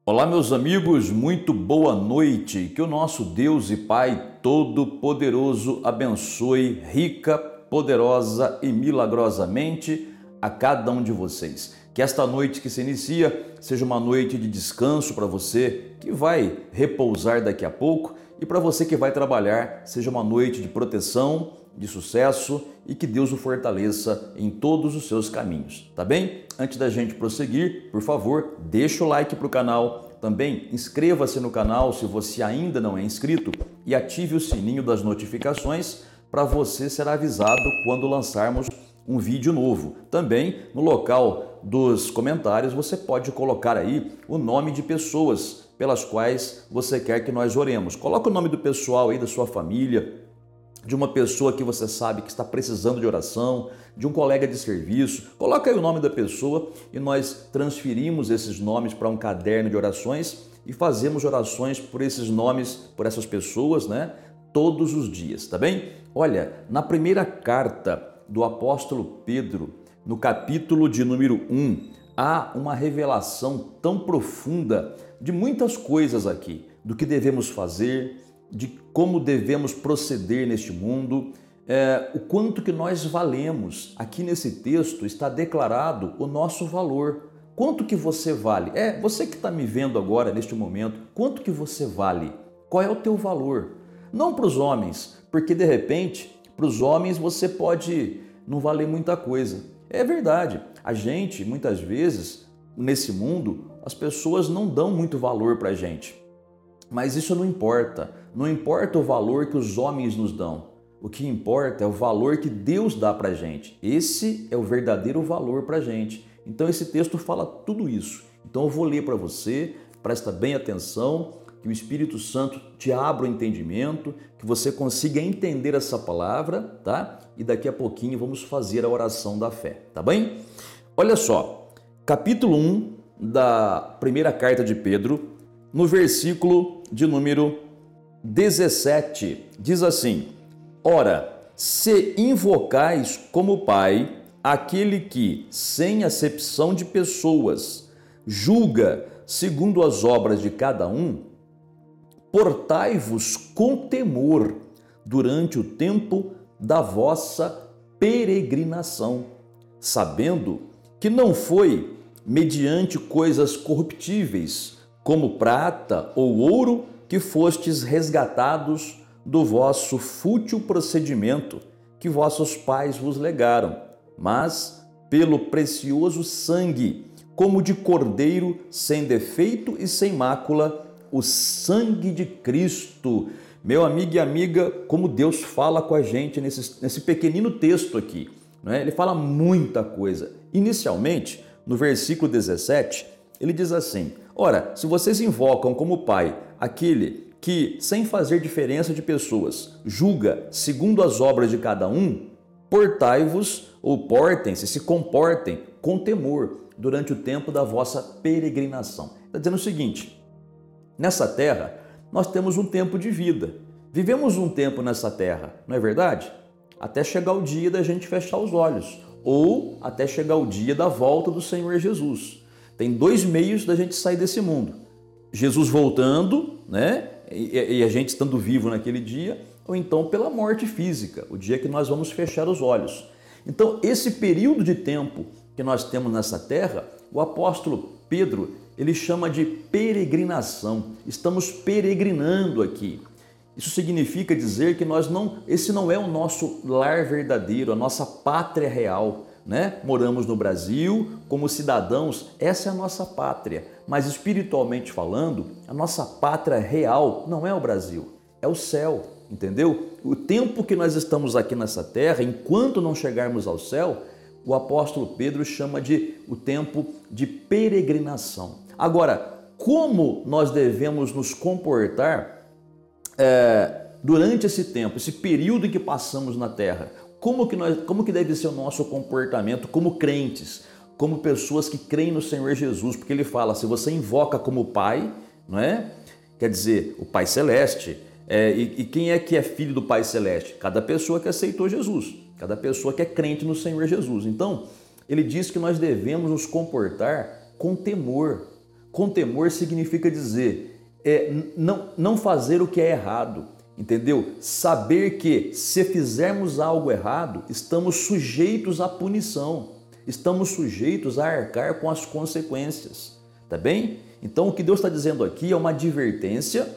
Olá, meus amigos, muito boa noite. Que o nosso Deus e Pai Todo-Poderoso abençoe rica, poderosa e milagrosamente a cada um de vocês. Que esta noite que se inicia seja uma noite de descanso para você que vai repousar daqui a pouco e para você que vai trabalhar, seja uma noite de proteção, de sucesso e que Deus o fortaleça em todos os seus caminhos, tá bem? Antes da gente prosseguir, por favor, deixa o like para o canal, também inscreva-se no canal se você ainda não é inscrito e ative o sininho das notificações para você ser avisado quando lançarmos um vídeo novo. Também no local dos comentários você pode colocar aí o nome de pessoas pelas quais você quer que nós oremos. Coloca o nome do pessoal aí da sua família, de uma pessoa que você sabe que está precisando de oração, de um colega de serviço. Coloca aí o nome da pessoa e nós transferimos esses nomes para um caderno de orações e fazemos orações por esses nomes, por essas pessoas, né? Todos os dias, tá bem? Olha, na primeira carta do apóstolo Pedro, no capítulo de número 1, há uma revelação tão profunda de muitas coisas aqui, do que devemos fazer, de como devemos proceder neste mundo, o quanto que nós valemos. Aqui nesse texto está declarado o nosso valor. Quanto que você vale? Você que está me vendo agora, neste momento, quanto que você vale? Qual é o teu valor? Não para os homens, porque de repente, para os homens você pode não valer muita coisa. É verdade, a gente, muitas vezes, nesse mundo, as pessoas não dão muito valor para a gente. Mas isso não importa. Não importa o valor que os homens nos dão. O que importa é o valor que Deus dá para a gente. Esse é o verdadeiro valor para a gente. Então esse texto fala tudo isso. Então eu vou ler para você, presta bem atenção, que o Espírito Santo te abra o entendimento, que você consiga entender essa palavra, tá? E daqui a pouquinho vamos fazer a oração da fé, tá bem? Olha só, capítulo 1 da primeira carta de Pedro, no versículo de número 17, diz assim: Ora, se invocais como Pai aquele que, sem acepção de pessoas, julga segundo as obras de cada um, portai-vos com temor durante o tempo da vossa peregrinação, sabendo que não foi mediante coisas corruptíveis, como prata ou ouro, que fostes resgatados do vosso fútil procedimento que vossos pais vos legaram, mas pelo precioso sangue, como de cordeiro sem defeito e sem mácula, o sangue de Cristo. Meu amigo e amiga, como Deus fala com a gente nesse pequenino texto aqui, né? Ele fala muita coisa. Inicialmente, no versículo 17, ele diz assim: Ora, se vocês invocam como Pai aquele que, sem fazer diferença de pessoas, julga segundo as obras de cada um, portai-vos ou portem-se, se comportem com temor durante o tempo da vossa peregrinação. Está dizendo o seguinte: nessa terra nós temos um tempo de vida, vivemos um tempo nessa terra, não é verdade? Até chegar o dia da gente fechar os olhos, ou até chegar o dia da volta do Senhor Jesus. Tem dois meios da gente sair desse mundo: Jesus voltando, né? E a gente estando vivo naquele dia, ou então pela morte física, o dia que nós vamos fechar os olhos. Então, esse período de tempo que nós temos nessa terra, o apóstolo Pedro, ele chama de peregrinação. Estamos peregrinando aqui. Isso significa dizer que esse não é o nosso lar verdadeiro, a nossa pátria real, né? Moramos no Brasil, como cidadãos, essa é a nossa pátria. Mas espiritualmente falando, a nossa pátria real não é o Brasil, é o céu, entendeu? O tempo que nós estamos aqui nessa terra, enquanto não chegarmos ao céu, o apóstolo Pedro chama de o tempo de peregrinação. Agora, como nós devemos nos comportar durante esse tempo, esse período em que passamos na terra? Como que deve ser o nosso comportamento como crentes, como pessoas que creem no Senhor Jesus? Porque ele fala, se você invoca como Pai, não é? Quer dizer, o Pai Celeste. E quem é que é filho do Pai Celeste? Cada pessoa que aceitou Jesus, cada pessoa que é crente no Senhor Jesus. Então, ele diz que nós devemos nos comportar com temor. Com temor significa dizer, não fazer o que é errado, entendeu? Saber que se fizermos algo errado, estamos sujeitos à punição, estamos sujeitos a arcar com as consequências, tá bem? Então o que Deus está dizendo aqui é uma advertência,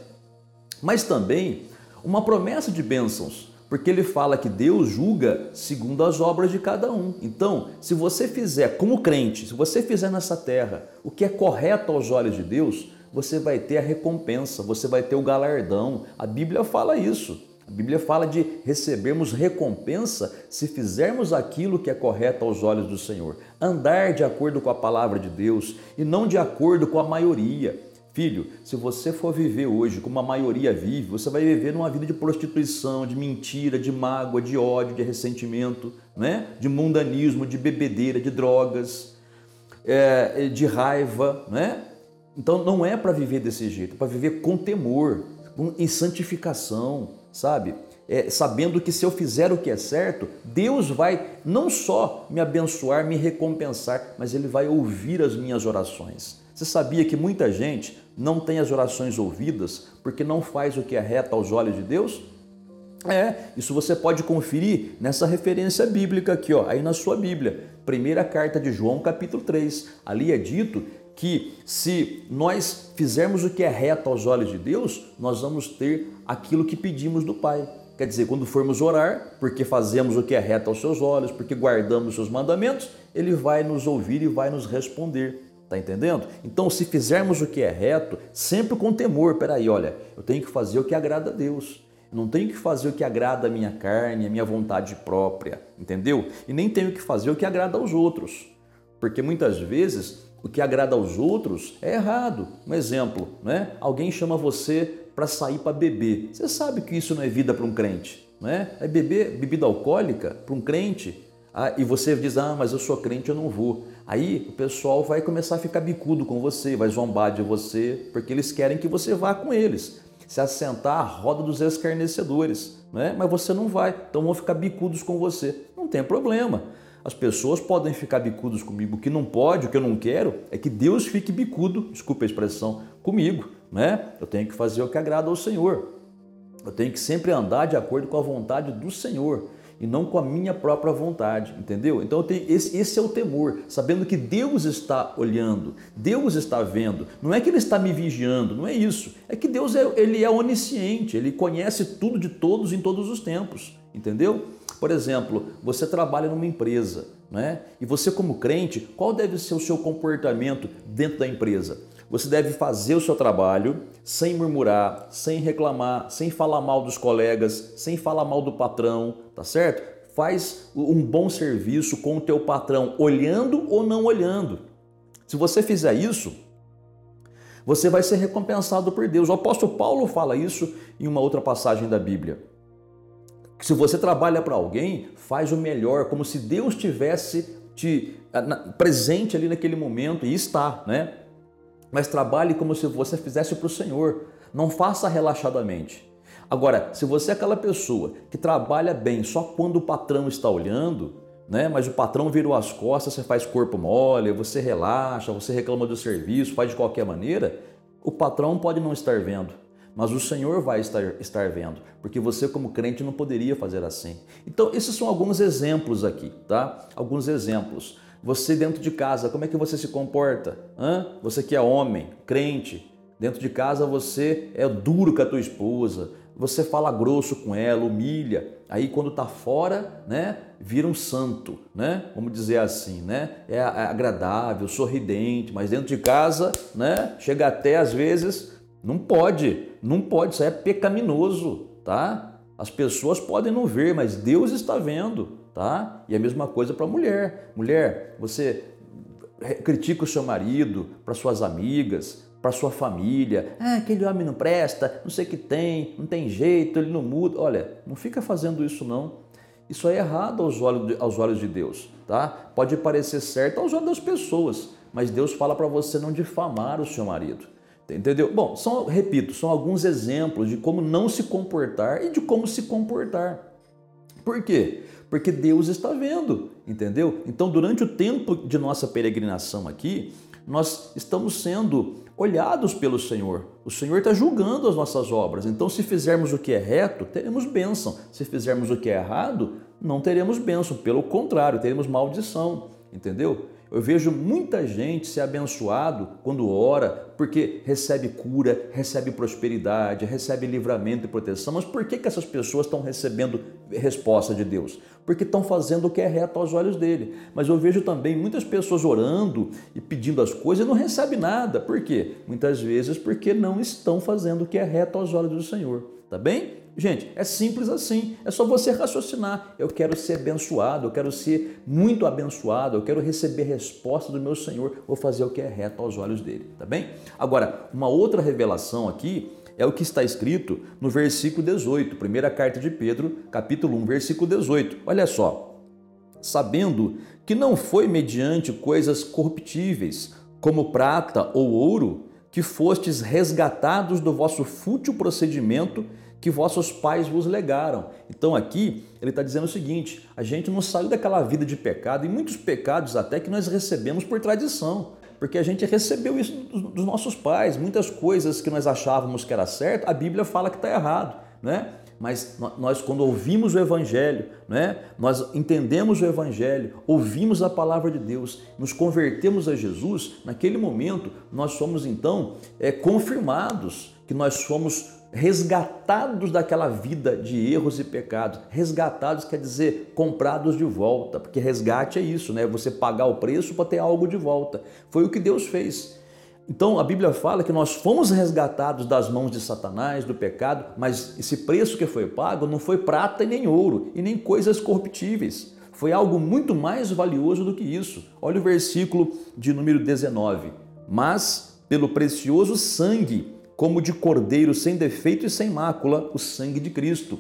mas também uma promessa de bênçãos, porque ele fala que Deus julga segundo as obras de cada um. Então, se você fizer como crente, se você fizer nessa terra o que é correto aos olhos de Deus, você vai ter a recompensa, você vai ter o galardão. A Bíblia fala isso. A Bíblia fala de recebermos recompensa se fizermos aquilo que é correto aos olhos do Senhor. Andar de acordo com a palavra de Deus e não de acordo com a maioria. Filho, se você for viver hoje como a maioria vive, você vai viver numa vida de prostituição, de mentira, de mágoa, de ódio, de ressentimento, né? De mundanismo, de bebedeira, de drogas, de raiva, né? Então não é para viver desse jeito, é para viver com temor, em santificação, sabe? Sabendo que se eu fizer o que é certo, Deus vai não só me abençoar, me recompensar, mas Ele vai ouvir as minhas orações. Você sabia que muita gente não tem as orações ouvidas porque não faz o que é reto aos olhos de Deus? Isso você pode conferir nessa referência bíblica aqui, ó, aí na sua Bíblia. Primeira carta de João, capítulo 3. Ali é dito que se nós fizermos o que é reto aos olhos de Deus, nós vamos ter aquilo que pedimos do Pai. Quer dizer, quando formos orar, porque fazemos o que é reto aos seus olhos, porque guardamos os seus mandamentos, Ele vai nos ouvir e vai nos responder. Tá entendendo? Então, se fizermos o que é reto, sempre com temor, peraí, olha, eu tenho que fazer o que agrada a Deus. Eu não tenho que fazer o que agrada a minha carne, a minha vontade própria, entendeu? E nem tenho que fazer o que agrada aos outros. Porque muitas vezes o que agrada aos outros é errado. Um exemplo, né? Alguém chama você para sair para beber. Você sabe que isso não é vida para um crente, né? É beber bebida alcoólica para um crente. E você diz, mas eu sou crente, eu não vou. Aí o pessoal vai começar a ficar bicudo com você, vai zombar de você, porque eles querem que você vá com eles, se assentar à roda dos escarnecedores, né? Mas você não vai, então vão ficar bicudos com você. Não tem problema. As pessoas podem ficar bicudos comigo. O que não pode, o que eu não quero, é que Deus fique bicudo, desculpa a expressão, comigo, né? Eu tenho que fazer o que agrada ao Senhor. Eu tenho que sempre andar de acordo com a vontade do Senhor e não com a minha própria vontade, entendeu? Então esse é o temor, sabendo que Deus está olhando, Deus está vendo. Não é que Ele está me vigiando, não é isso. É que Deus Ele é onisciente, Ele conhece tudo de todos em todos os tempos, entendeu? Por exemplo, você trabalha numa empresa, né? E você como crente, qual deve ser o seu comportamento dentro da empresa? Você deve fazer o seu trabalho sem murmurar, sem reclamar, sem falar mal dos colegas, sem falar mal do patrão, tá certo? Faz um bom serviço com o teu patrão, olhando ou não olhando. Se você fizer isso, você vai ser recompensado por Deus. O apóstolo Paulo fala isso em uma outra passagem da Bíblia. Se você trabalha para alguém, faz o melhor, como se Deus tivesse presente ali naquele momento, e está, né? Mas trabalhe como se você fizesse para o Senhor. Não faça relaxadamente. Agora, se você é aquela pessoa que trabalha bem só quando o patrão está olhando, né? Mas o patrão virou as costas, você faz corpo mole, você relaxa, você reclama do serviço, faz de qualquer maneira, o patrão pode não estar vendo, mas o Senhor vai estar vendo, porque você como crente não poderia fazer assim. Então, esses são alguns exemplos aqui, tá? Alguns exemplos. Você dentro de casa, como é que você se comporta? Você que é homem, crente, dentro de casa você é duro com a tua esposa, você fala grosso com ela, humilha. Aí quando está fora, né, vira um santo, né? Vamos dizer assim, né? É agradável, sorridente, mas dentro de casa, né, chega até às vezes, não pode, isso aí é pecaminoso, tá? As pessoas podem não ver, mas Deus está vendo, tá? E a mesma coisa para a mulher. Mulher, você critica o seu marido, para suas amigas, para sua família. Aquele homem não presta, não sei o que tem, não tem jeito, ele não muda. Olha, não fica fazendo isso não. Isso é errado aos olhos de Deus, tá? Pode parecer certo aos olhos das pessoas, mas Deus fala para você não difamar o seu marido. Entendeu? Bom, repito, são alguns exemplos de como não se comportar e de como se comportar. Por quê? Porque Deus está vendo, entendeu? Então, durante o tempo de nossa peregrinação aqui, nós estamos sendo olhados pelo Senhor. O Senhor está julgando as nossas obras. Então, se fizermos o que é reto, teremos bênção. Se fizermos o que é errado, não teremos bênção. Pelo contrário, teremos maldição. Entendeu? Eu vejo muita gente ser abençoado quando ora, porque recebe cura, recebe prosperidade, recebe livramento e proteção. Mas por que essas pessoas estão recebendo resposta de Deus? Porque estão fazendo o que é reto aos olhos dele. Mas eu vejo também muitas pessoas orando e pedindo as coisas e não recebem nada. Por quê? Muitas vezes porque não estão fazendo o que é reto aos olhos do Senhor. Tá bem? Gente, é simples assim, é só você raciocinar. Eu quero ser abençoado, eu quero ser muito abençoado, eu quero receber resposta do meu Senhor, vou fazer o que é reto aos olhos dele, tá bem? Agora, uma outra revelação aqui é o que está escrito no versículo 18, primeira carta de Pedro, capítulo 1, versículo 18. Olha só, sabendo que não foi mediante coisas corruptíveis, como prata ou ouro, que fostes resgatados do vosso fútil procedimento que vossos pais vos legaram. Então aqui ele está dizendo o seguinte, a gente não saiu daquela vida de pecado, e muitos pecados até que nós recebemos por tradição, porque a gente recebeu isso dos nossos pais, muitas coisas que nós achávamos que era certo, a Bíblia fala que está errado, né? Mas nós, quando ouvimos o Evangelho, né? Nós entendemos o Evangelho, ouvimos a palavra de Deus, nos convertemos a Jesus, naquele momento nós somos então confirmados que nós somos resgatados daquela vida de erros e pecados. Resgatados quer dizer comprados de volta, porque resgate é isso, né? Você pagar o preço para ter algo de volta. Foi o que Deus fez. Então a Bíblia fala que nós fomos resgatados das mãos de Satanás, do pecado, mas esse preço que foi pago não foi prata e nem ouro, e nem coisas corruptíveis. Foi algo muito mais valioso do que isso. Olha o versículo de número 19. Mas pelo precioso sangue, como de cordeiro sem defeito e sem mácula, o sangue de Cristo.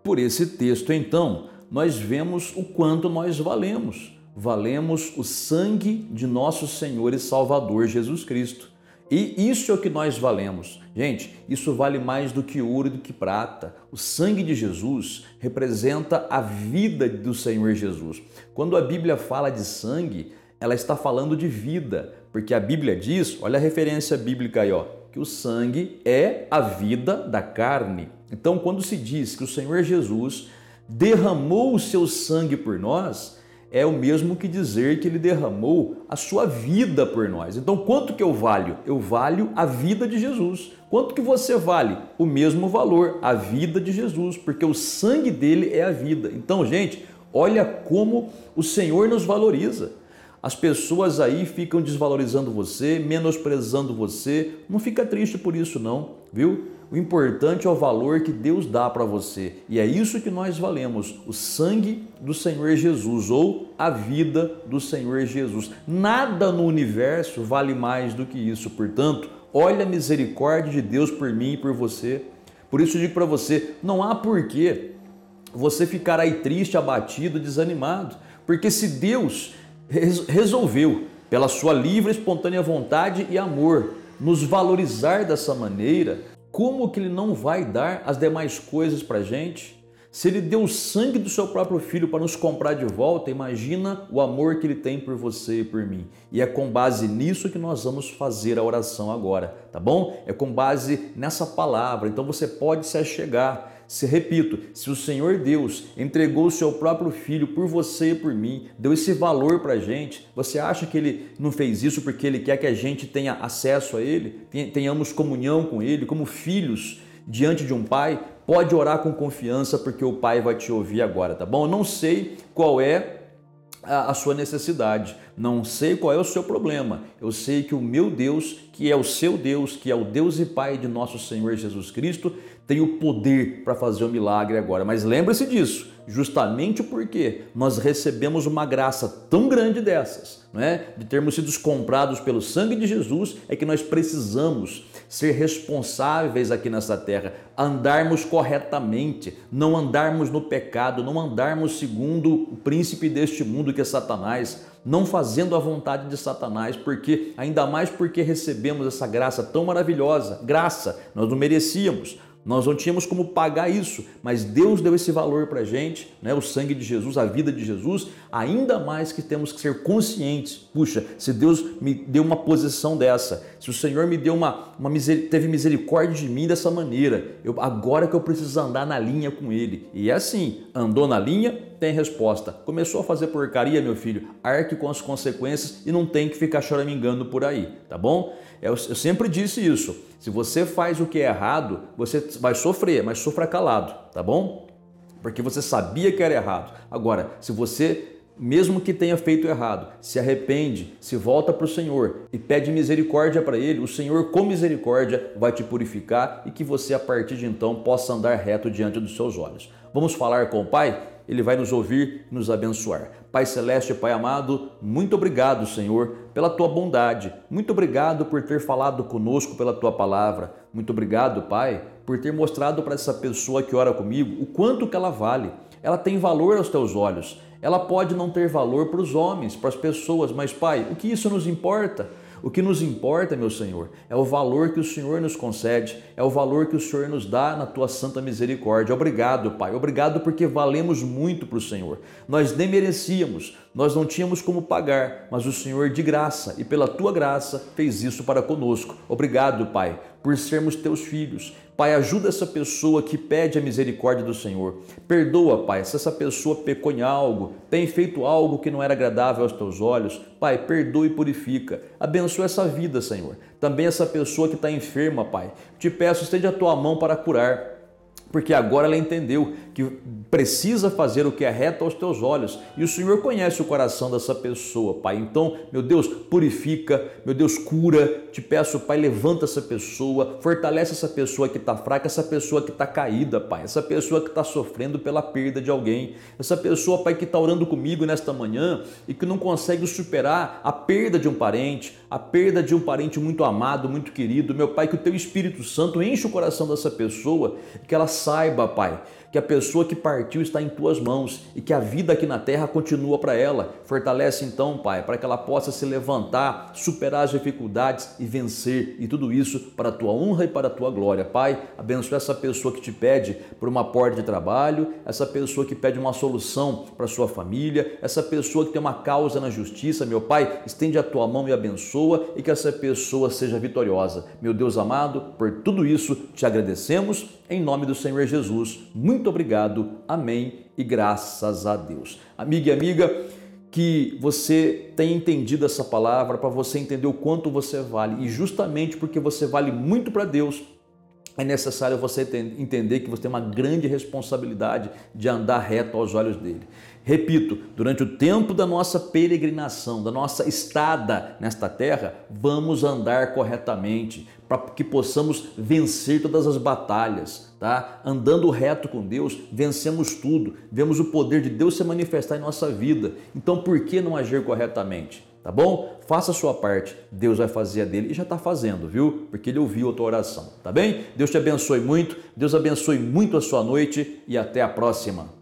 Por esse texto, então, nós vemos o quanto nós valemos. Valemos o sangue de nosso Senhor e Salvador Jesus Cristo. E isso é o que nós valemos. Gente, isso vale mais do que ouro e do que prata. O sangue de Jesus representa a vida do Senhor Jesus. Quando a Bíblia fala de sangue, ela está falando de vida, porque a Bíblia diz, olha a referência bíblica aí, ó, que o sangue é a vida da carne. Então, quando se diz que o Senhor Jesus derramou o seu sangue por nós, é o mesmo que dizer que ele derramou a sua vida por nós. Então, quanto que eu valho? Eu valho a vida de Jesus. Quanto que você vale? O mesmo valor, a vida de Jesus, porque o sangue dele é a vida. Então, gente, olha como o Senhor nos valoriza. As pessoas aí ficam desvalorizando você, menosprezando você. Não fica triste por isso não, viu? O importante é o valor que Deus dá para você. E é isso que nós valemos, o sangue do Senhor Jesus ou a vida do Senhor Jesus. Nada no universo vale mais do que isso. Portanto, olha a misericórdia de Deus por mim e por você. Por isso eu digo para você, não há porquê você ficar aí triste, abatido, desanimado. Porque se Deus resolveu, pela sua livre, espontânea vontade e amor, nos valorizar dessa maneira, como que Ele não vai dar as demais coisas para a gente? Se Ele deu o sangue do seu próprio Filho para nos comprar de volta, imagina o amor que Ele tem por você e por mim. E é com base nisso que nós vamos fazer a oração agora, tá bom? É com base nessa palavra, então você pode se achegar. Repito, se o Senhor Deus entregou o seu próprio Filho por você e por mim, deu esse valor para a gente, você acha que Ele não fez isso porque Ele quer que a gente tenha acesso a Ele, tenhamos comunhão com Ele, como filhos diante de um Pai? Pode orar com confiança porque o Pai vai te ouvir agora, tá bom? Eu não sei qual é a sua necessidade, não sei qual é o seu problema, eu sei que o meu Deus, que é o seu Deus, que é o Deus e Pai de nosso Senhor Jesus Cristo, tem o poder para fazer o milagre agora. Mas lembre-se disso, justamente porque nós recebemos uma graça tão grande dessas, né? De termos sido comprados pelo sangue de Jesus, é que nós precisamos ser responsáveis aqui nessa terra, andarmos corretamente, não andarmos no pecado, não andarmos segundo o príncipe deste mundo que é Satanás, não fazendo a vontade de Satanás, porque ainda mais porque recebemos essa graça tão maravilhosa, graça, nós não merecíamos, Nós não tínhamos como pagar isso, mas Deus deu esse valor para a gente, né? O sangue de Jesus, a vida de Jesus, ainda mais que temos que ser conscientes. Puxa, se Deus me deu uma posição dessa, se o Senhor me deu teve misericórdia de mim dessa maneira, agora que eu preciso andar na linha com Ele. E é assim, andou na linha, tem resposta. Começou a fazer porcaria, meu filho, arque com as consequências e não tem que ficar choramingando por aí, tá bom? Eu sempre disse isso, se você faz o que é errado, você vai sofrer, mas sofra calado, tá bom? Porque você sabia que era errado. Agora, se você, mesmo que tenha feito errado, se arrepende, se volta para o Senhor e pede misericórdia para Ele, o Senhor com misericórdia vai te purificar e que você a partir de então possa andar reto diante dos seus olhos. Vamos falar com o Pai? Ele vai nos ouvir e nos abençoar. Pai Celeste, Pai amado, muito obrigado, Senhor, pela Tua bondade. Muito obrigado por ter falado conosco pela Tua palavra. Muito obrigado, Pai, por ter mostrado para essa pessoa que ora comigo o quanto que ela vale. Ela tem valor aos Teus olhos. Ela pode não ter valor para os homens, para as pessoas, mas, Pai, o que isso nos importa? O que nos importa, meu Senhor, é o valor que o Senhor nos concede, é o valor que o Senhor nos dá na Tua santa misericórdia. Obrigado, Pai. Obrigado porque valemos muito para o Senhor. Nós nem merecíamos, nós não tínhamos como pagar, mas o Senhor de graça e pela Tua graça fez isso para conosco. Obrigado, Pai, por sermos Teus filhos. Pai, ajuda essa pessoa que pede a misericórdia do Senhor. Perdoa, Pai, se essa pessoa pecou em algo, tem feito algo que não era agradável aos Teus olhos. Pai, perdoa e purifica. Abençoa essa vida, Senhor. Também essa pessoa que está enferma, Pai. Te peço, estende a Tua mão para curar. Porque agora ela entendeu que precisa fazer o que é reto aos Teus olhos. E o Senhor conhece o coração dessa pessoa, Pai. Então, meu Deus, purifica, meu Deus, cura. Te peço, Pai, levanta essa pessoa, fortalece essa pessoa que está fraca, essa pessoa que está caída, Pai. Essa pessoa que está sofrendo pela perda de alguém. Essa pessoa, Pai, que está orando comigo nesta manhã e que não consegue superar a perda de um parente, a perda de um parente muito amado, muito querido. Meu Pai, que o Teu Espírito Santo enche o coração dessa pessoa, que ela saiba, Pai, que a pessoa que partiu está em Tuas mãos e que a vida aqui na terra continua para ela. Fortalece então, Pai, para que ela possa se levantar, superar as dificuldades e vencer, e tudo isso para a Tua honra e para a Tua glória. Pai, abençoa essa pessoa que te pede por uma porta de trabalho, essa pessoa que pede uma solução para sua família, essa pessoa que tem uma causa na justiça. Meu Pai, estende a Tua mão e abençoa e que essa pessoa seja vitoriosa. Meu Deus amado, por tudo isso te agradecemos em nome do Senhor Jesus. Muito obrigado. Amém e graças a Deus. Amiga e amiga, que você tenha entendido essa palavra, para você entender o quanto você vale. E justamente porque você vale muito para Deus, é necessário você entender que você tem uma grande responsabilidade de andar reto aos olhos dele. Repito, durante o tempo da nossa peregrinação, da nossa estada nesta terra, vamos andar corretamente, para que possamos vencer todas as batalhas, tá? Andando reto com Deus, vencemos tudo, vemos o poder de Deus se manifestar em nossa vida. Então, por que não agir corretamente? Tá bom? Faça a sua parte, Deus vai fazer a dele e já está fazendo, viu? Porque ele ouviu a tua oração, tá bem? Deus te abençoe muito, Deus abençoe muito a sua noite e até a próxima.